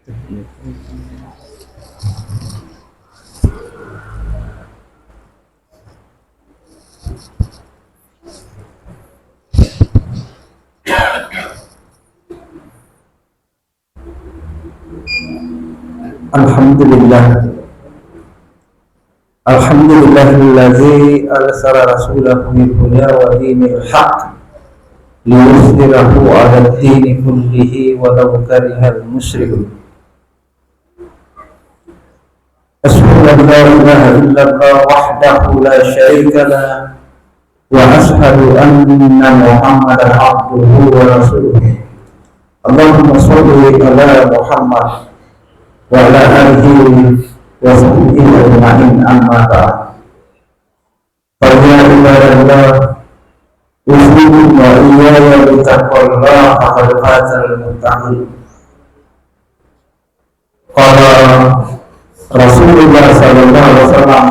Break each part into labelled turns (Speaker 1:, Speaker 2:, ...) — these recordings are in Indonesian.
Speaker 1: Alhamdulillah. Alhamdulillahilladzi arsala rasulahu bil huda wa dinil haqq liyuzhirahu 'ala ad-dini kullihi walau karihal musyrikun. Asyhadu an la ilaha illallah wahdahu la syarika lah wa asyhadu anna Muhammadan 'abduhu wa rasuluh. Allahumma shalli ala Muhammad wa ala alihi wa sahbihi ajma'in, amma ba'd. Fa ya ibadallah, usikum wa iyaya bi taqwallah faqad fazal muttaqin. Qala Rasulullah sallallahu alaihi wasallam,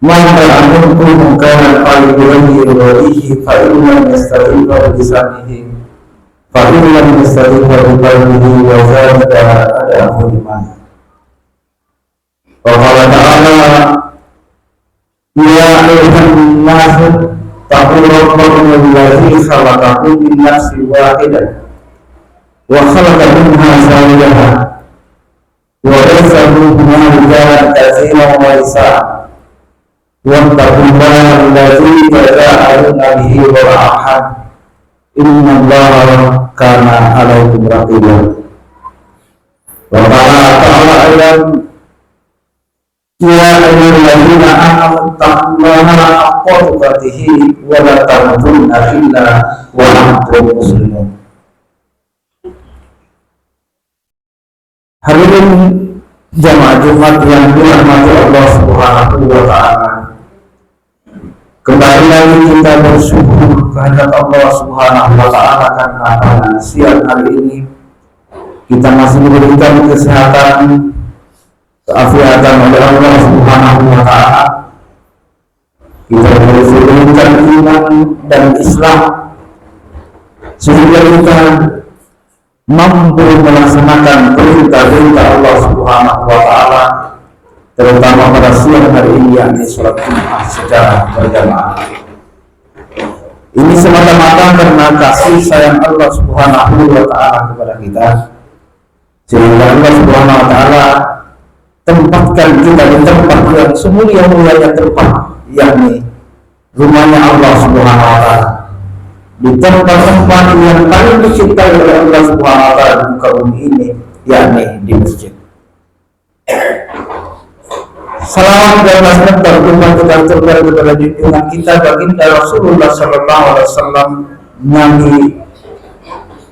Speaker 1: man ta'amukum kana qalbihi walihi fa inna yastaghfiru bi lisanihi fa inna yastaghfiru bi qalbihi wa zalika adahu iman. Wa qala ta'ala, ya ayyuhan nasu taqu rabbakum alladzi khalaqakum min nafsin wahidah wa khalaqa minha zawjaha wa bassa minhuma rijalan katsiran wa nisaa wattaqullaha alladzi tasaaluna bihi wal arham innallaha kana 'alaikum raqiba. Wa qala ta'ala ayat, ya ayyuhalladzina amanu taqullaha haqqa tuqatih wa la tamutunna illa wa antum muslimun. Hadirin jamaah Jumat yang dirahmati Allah Subhanahu wa taala, kembali lagi kita bersyukur kehadirat Allah Subhanahu wa taala karena pada siang hari ini kita masih diberikan kesehatan, keafiatan oleh Allah Subhanahu wa taala. Kita diberikan iman dan Islam sehingga kita mampu melaksanakan perintah-perintah Allah Subhanahu wa taala, terutama pada siang hari ini, yakni sholat Jumat secara berjamaah. Ini semata-mata karena kasih sayang Allah Subhanahu wa taala kepada kita, sehingga Allah Subhanahu wa taala tempatkan kita di tempat yang semulia-mulianya tempat, yakni rumahnya Allah Subhanahu wa taala, di tempat-tempat yang paling dicintai oleh Allah Subhanahu wa taala di muka bumi ini, yakni di masjid. Salawat dan rahmat berlimpah kita tercurah kepada junjungan kita baginda Rasulullah sallallahu alaihi wasallam, nabi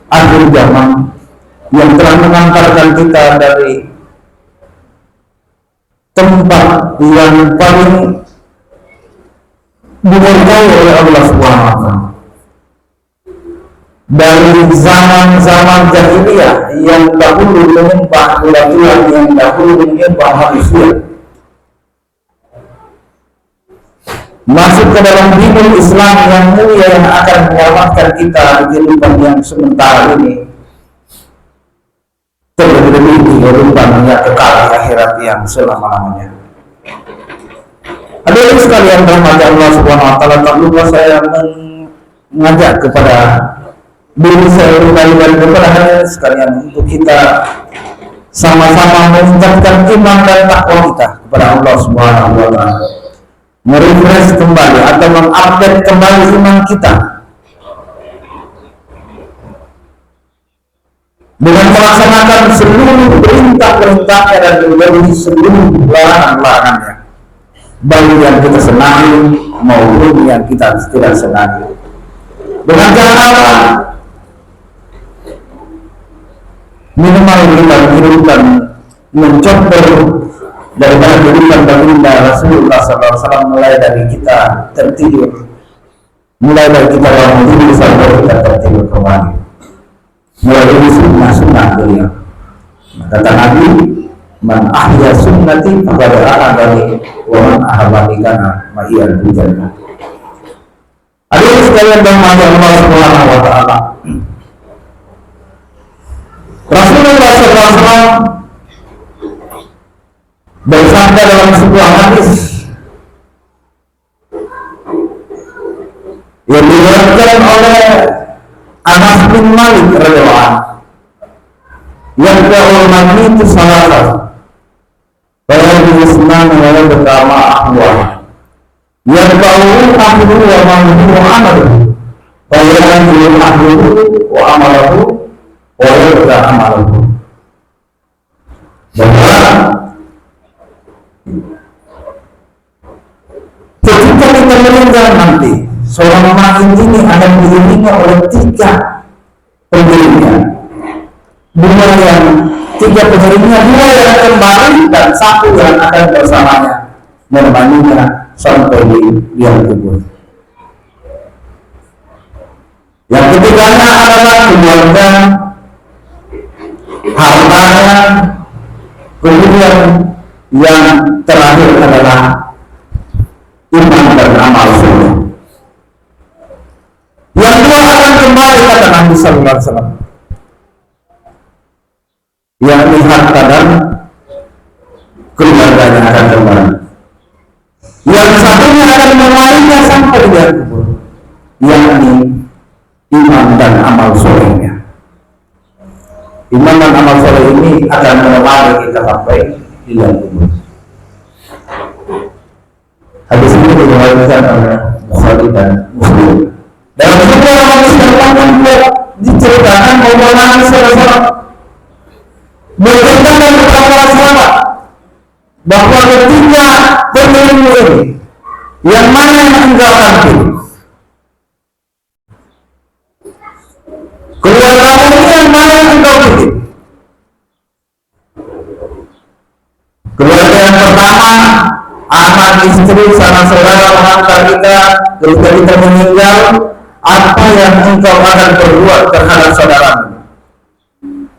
Speaker 1: akhir zaman yang telah mengantarkan kita dari tempat yang paling dimurkai oleh Allah Subhanahu wa taala, dari zaman-zaman jahiliyah yang dahulu menyembah tuhan-tuhan, yang dahulu menyembah manusia, masuk ke dalam dinul Islam yang mulia yang akan menyelamatkan kita di kehidupan yang sementara ini, terlebih di kehidupan yang kekal di akhirat yang selama-lamanya. Hadirin sekalian rahmat Allah Subhanahu wa taala, tak lupa saya mengajak kepada diri saya kembali dan kepada hadirin sekalian untuk kita sama-sama meningkatkan iman dan takwa kita kepada Allah Subhanahu wa taala, merefresh kembali atau mengupdate kembali iman kita dengan melaksanakan seluruh perintah-perintahnya dan menjauhi seluruh larangan-larangannya, baik yang kita senangi maupun yang kita tidak senangi. Dengan cara apa? Minimal kita menghidupkan, mencontoh daripada kehidupan baginda Rasulullah SAW, mulai dari kita tertidur, mulai dari kita bangun tidur sampai kita tertidur kembali, mulai dari sunnah-sunnah beliau. Kata Nabi, man ahya sunnati faqad ahadani wa man ahabani kana ma'iyal jannah. Hadirin sekalian, Allah Subhanahu wa taala, sebuah hadis yang diriwayatkan oleh Anas bin Malik radhiyallahu anhu, yang kehormatan itu salah satu pada Islam yang pertama ahwa yang tahu ahlu wa mahlu amalu bayan bil ahlu wa amalahu wa yarda amalahu. Bahwa ketika kita meninggal nanti, seorang mayit ini akan diiringi oleh tiga pengiringnya. Tiga pengiringnya, dua yang kembali dan satu yang akan bersamanya menemaninya sampai di liang kubur. Yang ketiganya adalah keluarga, hartanya, kemudian yang terakhir adalah iman dan amal soleh. Yang dua akan kembali kata Nabi Sallallahu Alaihi Wasallam, yakni harta dan keluarganya akan kembali. Yang satunya akan melayaninya sampai di kubur, yakni iman dan amal solehnya. Iman dan amal soleh ini akan menemani kita sampai di kubur. Hadis ini diriwayatkan oleh Bukhari dan Muslim. Dalam sebuah hadis yang diceritakan bahwa Nabi SAW berceritakan kepada para sahabat bahwa ketika pengiringmu ini, yang mana yang engkau akan pilih? Keluargamu ini yang mana yang engkau pilih? Keluarga yang pertama, anak, istri, sanak saudara, harta kita, ketika kita meninggal, apa yang engkau akan berbuat terhadap saudaramu?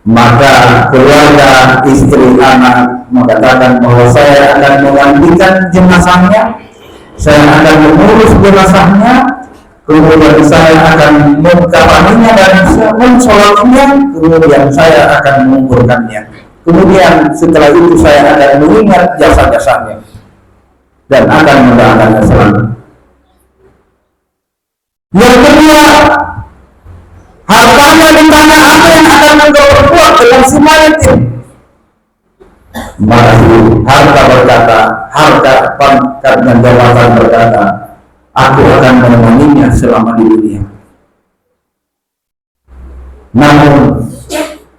Speaker 1: Maka keluarga, istri, anak mengatakan bahwa saya akan menggantikan jenazahnya, saya akan mengurus jenazahnya, kemudian saya akan mengkafaninya dan mensolatinya, kemudian saya akan menguburkannya. Kemudian setelah itu saya akan mengingat jasa-jasanya dan akan mendoakannya selalu. Yang kedua, hartanya ditanya apa yang akan engkau perbuat dengan si mayit ini? Maka harta berkata, harta pangkat dan jabatan berkata, aku akan menemaninya selama di dunia. Namun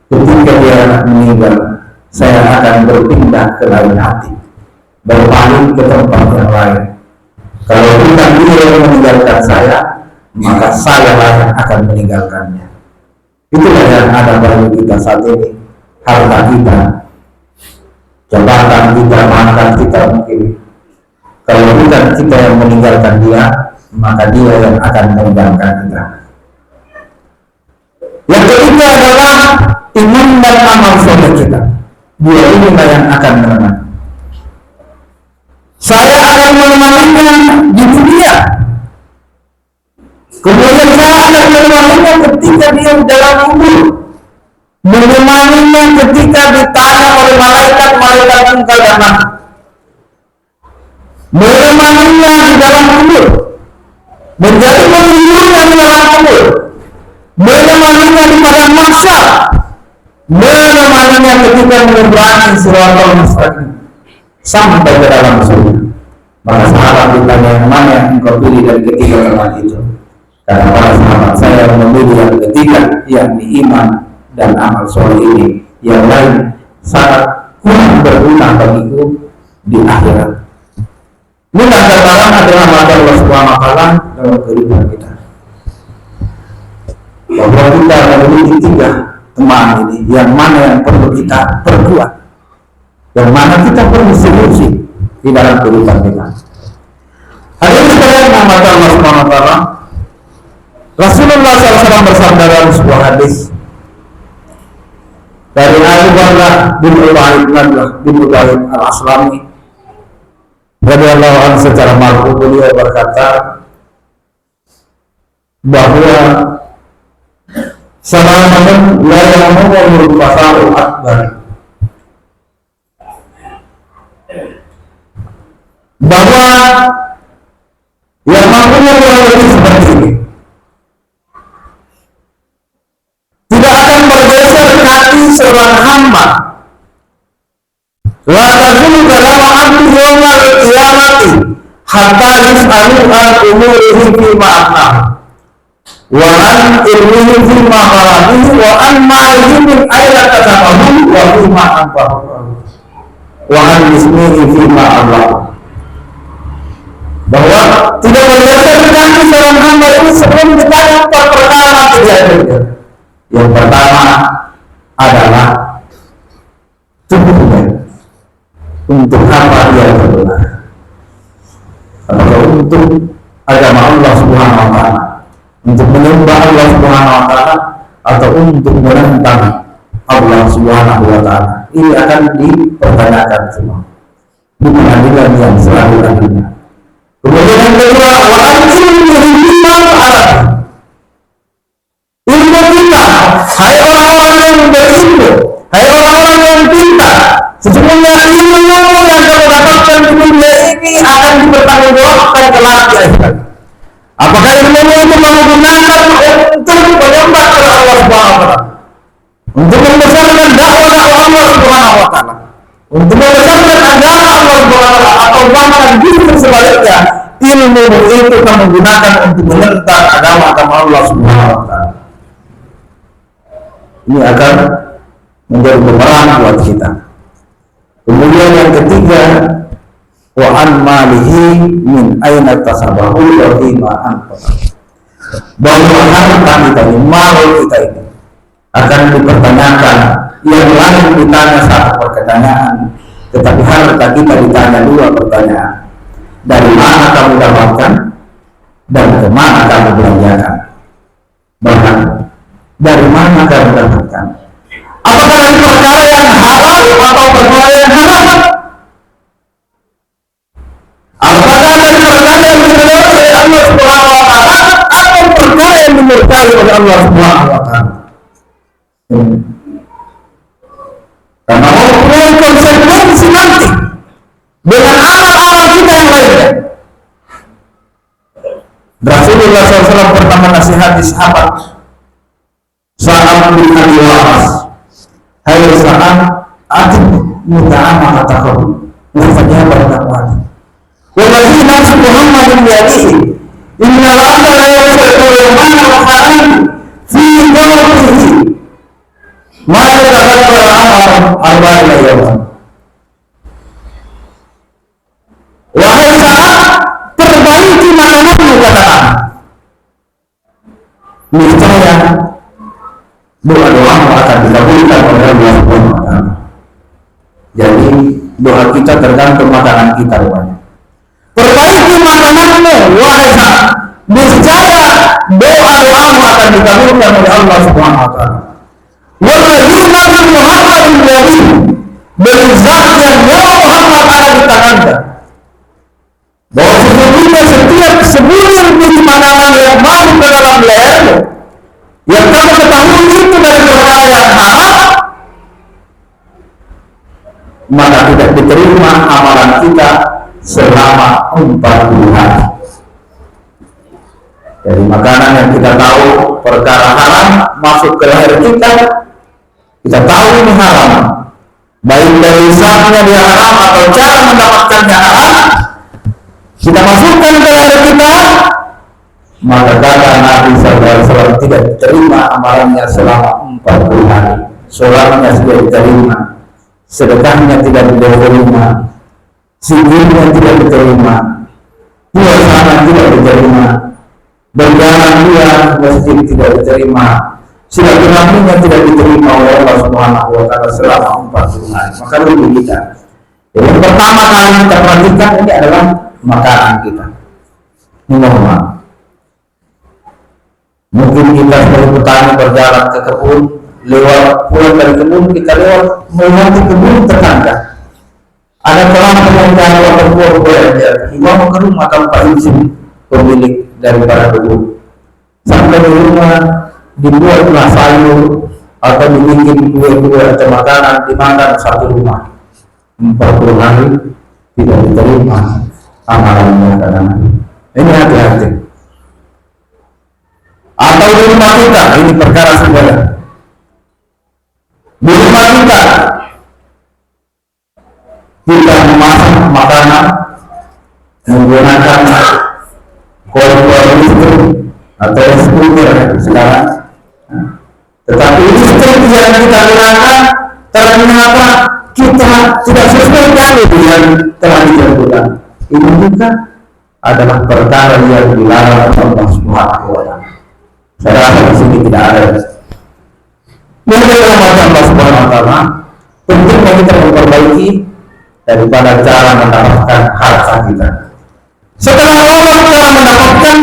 Speaker 1: ketika dia meninggal, saya akan berpindah ke lain hati, berpaling ke tempat yang lain. Kalau bukan dia yang meninggalkan saya, maka saya lah yang akan meninggalkannya. Itulah yang ada bagi kita saat ini. Harta kita, jabatan kita, pangkat kita mungkin. Kalau bukan kita yang meninggalkan dia, maka dia yang akan meninggalkan kita. Yang ketiga adalah iman dan amal soleh kita. Dua inilah yang akan menemani. Saya akan menemaninya di dunia. Kemudian saya akan menemaninya ketika dia dalam kubur, menemaninya ketika ditanya oleh malaikat-malaikat mungkar dan nakir, menemaninya di dalam kubur, menjadi penghulunya di dalam kubur, menemaninya di padang mahsyar, menemaninya ketika menyeberangi siratal mustaqim sampai ke dalam surga. Maka sahabat ditanya, yang mana yang engkau pilih dari ketiga teman itu? Karena para sahabat saya memilih yang ketiga, yakni iman dan amal soleh ini. Yang lain sangat kurang berguna bagiku di akhirat. Inilah gambaran adalah mata Allah Subhanahu wa Ta'ala dalam kehidupan kita. Bahwa kita memiliki tiga teman ini, yang mana yang perlu kita perbuat, yang mana kita perlu solusi di dalam kehidupan kita. Hadirin sekalian yang mata Allah Subhanahu wa Ta'ala, Rasulullah SAW bersabda dalam sebuah hadis dari Abu Bakar bin Ubaid al-Aslami radhiyallahu anhu secara marfu, beliau berkata bahwa salamun la ya'muru fasaru akbar seorang hamba. La tazulu kalama abdi yawmal qiyamati hatta yus'alu an umurihi fima afnah wa an ilmihi fima qaramihi wa an ma'alihi min ayla kasabahu wa fima anfa'ahu wa an ismihi fima Allah. Bahwa tidak berdasarkan kaki seorang hamba ini sebelum ditanya pertama kejadian. Yang pertama adalah tubuhnya, untuk apa dia berdoa, apakah untuk agama Allah Subhanahu wa Ta'ala, untuk menyembah Allah Subhanahu wa Ta'ala, atau untuk menentang Allah Subhanahu wa Ta'ala. Ini akan dipertanyakan semua di pengadilan yang selanjutnya. Kemudian yang kedua, wa ilmu kita, hai orang-orang yang berilmu, hai orang-orang yang pintar, sesungguhnya ilmu yang kamu dapatkan di dunia ini akan dipertanggungjawabkan kelak di akhirat. Apakah ilmu itu kamu gunakan untuk menyembah kepada Allah Subhanahu wa Ta'ala, untuk membesarkan dakwah Allah Subhanahu wa Ta'ala, untuk membesarkan agama Allah Subhanahu wa Ta'ala, atau bahkan justru sebaliknya, ilmu itu kamu gunakan untuk menentang agama Allah Subhanahu wa Ta'ala? Ini akan menjadi bumerang buat kita. Kemudian yang ketiga, wa an malihi min aina tasabahu wa fima anfaqa. Bahwa harta kita ini, mal kita ini akan dipertanyakan. Yang lain ditanya satu pertanyaan, tetapi harta kita ditanya dua pertanyaan. Dari mana kamu dapatkan dan kemana kamu belanjakan? Bahkan dari mana kamu dapatkan? Apakah dari perkara yang halal atau perkara yang haram? Apakah dari perkara yang diridhai oleh Allah Subhanahu wa Ta'ala atau perkara yang dimurkai oleh Allah Subhanahu wa Ta'ala? Karena mempunyai konsekuensi nanti dengan amal-amal kita yang lainnya. Rasulullah SAW pertama nasihati sahabat Sa'ad bin Abi Waqqas, hai Sa'ad, atib muta'amah atakahu wafadnya bernamwani waladhi nafsu Muhammadin biyadihi inna al-abda la yafirku yamana wa haram fi dawatihi ma yatakabbal amal arba'ila yawman. Wahai Sa'ad, perbaiki makananmu, katakan, niscaya doa-doamu akan dikabulkan oleh Allah Subhanahu wa Ta'ala. Jadi doa kita tergantung makanan kita rupanya. Perbaiki makananmu, wahai Sa'ad, niscaya doa-doamu akan dikabulkan oleh Allah Subhanahu wa Ta'ala. Walladzi nafsu Muhammadin biyadihi, demi zat yang nyawa Muhammad ada di tangannya, bahwa sesungguhnya setiap sebulir biji makanan yang masuk ke dalam lehermu, yang kamu ketahui itu dari perkara yang haram, maka tidak diterima amalan kita selama 40 hari. Jadi makanan yang kita tahu perkara haram masuk ke leher kita tahu ini haram, baik dari zatnya dia haram atau cara mendapatkannya haram, kita masukkan ke leher kita, maka kata Nabi SAW tidak diterima amalannya selama 40 hari. Sholatnya tidak diterima, sedekahnya tidak diterima, zikirnya tidak diterima, puasanya tidak diterima, berjalan dia masjid tidak diterima, silaturahminya tidak diterima oleh Allah Subhanahu wa Ta'ala selama 40 hari. Maka rugi kita. Yang pertama kali kita perhatikan ini adalah makanan kita. Normal. Mungkin kita sebagai petani berjalan ke kebun, lewat pulang dari kebun, kita lewat melewati kebun tetangga. Ada kelompok yang lewat berbuah belajar, dibawa ke rumah tanpa izin pemilik daripada kebun. Sampai di rumah dibuatlah sayur atau dibikin kue-kue atau makanan dimakan satu rumah. 40 hari tidak diterima amalannya karena ini hati-hati. Atau di rumah kita, ini perkara segala. Di atau skuter sekarang. Tetapi listrik yang kita gunakan ternyata kita tidak sesuai kali dengan telah ditentukan. Ini juga adalah perkara yang dilarang Allah Subhanahu wa Ta'ala. Saya rasa di sini tidak ada. Menurut Allah Subhanahu wa Ta'ala, tentunya kita memperbaiki daripada cara mendapatkan harta kita. Setelah Allah telah mendapatkan,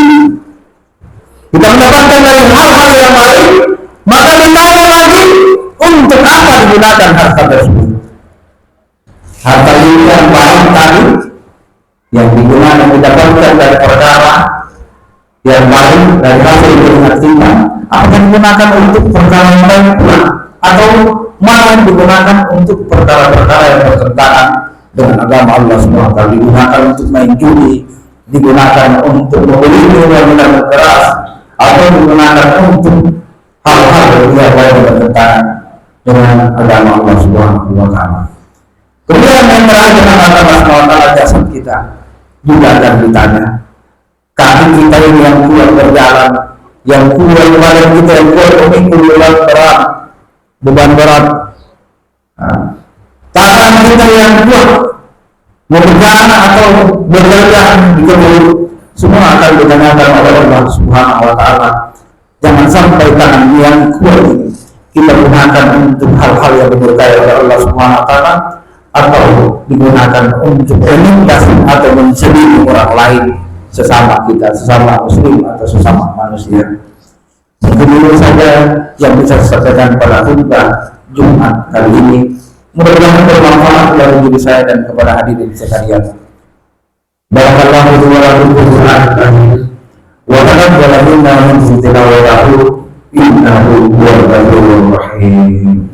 Speaker 1: kita mendapatkan dari hal-hal yang baik, maka ditanya lagi untuk apa digunakan harta tersebut. Harta yang baik tadi yang digunakan didapatkan dari perkara yang baik dari hasil keringat kita, akan digunakan untuk perkara yang baik pula, atau malah digunakan untuk perkara-perkara yang bertentangan dengan agama Allah SWT, digunakan untuk main judi, digunakan untuk membeli minuman keras, atau digunakan untuk hal-hal yang bertentangan dengan agama Allah SWT. Kemudian yang terakhir dengan agama SWT, jasad kita juga akan ditanya. Kaki kita ini yang kuat berjalan, yang kuat badan kita yang kuat memikul beban berat, tangan kita yang kuat memegang atau berjalan di kebun, semua akan ditanyakan oleh Allah Subhanahu wa Ta'ala. Jangan sampai tangan yang kuat ini kita gunakan untuk hal-hal yang dimurkai oleh Allah Subhanahu wa Ta'ala, atau digunakan untuk menindas atau mencelili orang lain, sesama kita, sesama muslim atau sesama manusia. Dulu saja yang bisa saya sampaikan pada khutbah Jumat kali ini. Mudah-mudahan bermanfaat bagi diri saya dan kepada hadirin sekalian. Barakallahu wa lakum fil Qur'an wa taqabbal minna min tilawatihi innahu huwal ghafurur rahim.